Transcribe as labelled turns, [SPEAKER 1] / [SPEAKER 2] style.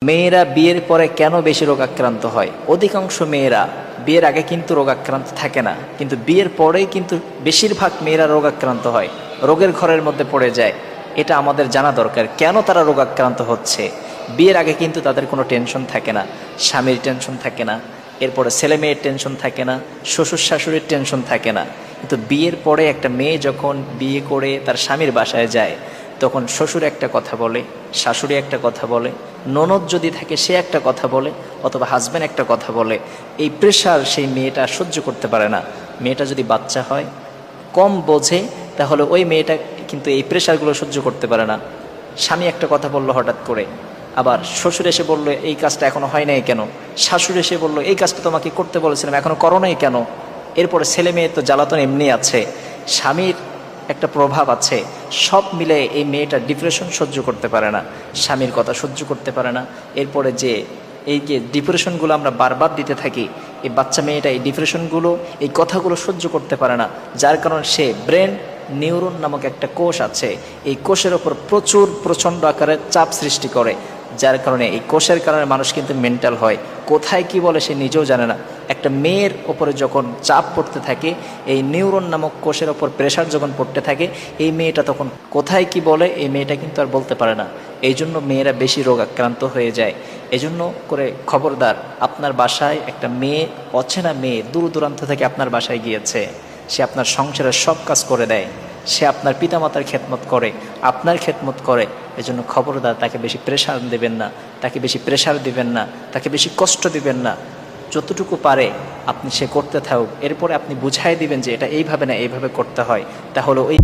[SPEAKER 1] মেয়েরা বিয়ের পরে কেন বেশি রোগাক্রান্ত হয়? অধিকাংশ মেয়েরা বিয়ের আগে কিন্তু রোগাক্রান্ত থাকে না, কিন্তু বিয়ের পরেই কিন্তু বেশিরভাগ মেয়েরা রোগাক্রান্ত হয়, রোগের ঘরের মধ্যে পড়ে যায়। এটা আমাদের জানা দরকার, কেন তারা রোগাক্রান্ত হচ্ছে। বিয়ের আগে কিন্তু তাদের কোনো টেনশন থাকে না, স্বামীর টেনশন থাকে না, এরপরে ছেলে মেয়ের টেনশন থাকে না, শ্বশুর শাশুড়ির টেনশন থাকে না। কিন্তু বিয়ের পরে একটা মেয়ে যখন বিয়ে করে তার স্বামীর বাসায় যায়, তখন শ্বশুর একটা কথা বলে, শাশুড়ি একটা কথা বলে, ননদ যদি থাকে সে একটা কথা বলে, অথবা হাজব্যান্ড একটা কথা বলে। এই প্রেশার সেই মেয়েটা সহ্য করতে পারে না। মেয়েটা যদি বাচ্চা হয়, কম বোঝে, তাহলে ওই মেয়েটা কিন্তু এই প্রেশারগুলো সহ্য করতে পারে না। স্বামী একটা কথা বললো হঠাৎ করে, আবার শ্বশুর এসে বললো এই কাজটা এখনো হয় নাই কেন, শাশুড়ি এসে বললো এই কাজটা তোমাকে করতে বলেছিলাম এখনো করো নাই কেন। এরপরে ছেলে মেয়ে তো জ্বালাতন এমনি আছে, স্বামীর একটা প্রভাব আছে, সব মিলে এই মেয়েটা ডিপ্রেশন সহ্য করতে পারে না, স্বামীর কথা সহ্য করতে পারে না। এরপরে যে এই যে ডিপ্রেশনগুলো আমরা বারবার দিতে থাকি, এই বাচ্চা মেয়েটা এই ডিপ্রেশনগুলো, এই কথাগুলো সহ্য করতে পারে না, যার কারণে সে ব্রেন নিউরন নামক একটা কোষ আছে, এই কোষের ওপর প্রচণ্ড আকারে চাপ সৃষ্টি করে, যার কারণে এই কোষের কারণে মানুষ কিন্তু মেন্টাল হয়, কোথায় কি বলে সে নিজেও জানে না। একটা মেয়ের ওপরে যখন চাপ পড়তে থাকে, এই নিউরন নামক কোষের ওপর প্রেশার যখন পড়তে থাকে, এই মেয়েটা তখন কোথায় কি বলে এই মেয়েটা কিন্তু আর বলতে পারে না। এই জন্য মেয়েরা বেশি রোগাক্রান্ত হয়ে যায়। এজন্য করে খবরদার, আপনার বাসায় একটা মেয়ে, অচেনা মেয়ে দূর দূরান্ত থেকে আপনার বাসায় গিয়েছে, সে আপনার সংসারের সব কাজ করে দেয়, সে আপনার পিতামাতার খেদমত করে, আপনার খেদমত করে। এজন্য খবরদার, তাকে বেশি প্রেশার দেবেন না, তাকে বেশি প্রেশার দিবেন না, তাকে বেশি কষ্ট দিবেন না। যতটুকু পারে আপনি সে করতে থাকুক, এরপরে আপনি বুঝাই দিবেন যে এটা এইভাবে না এইভাবে করতে হয়, তাহলে ওই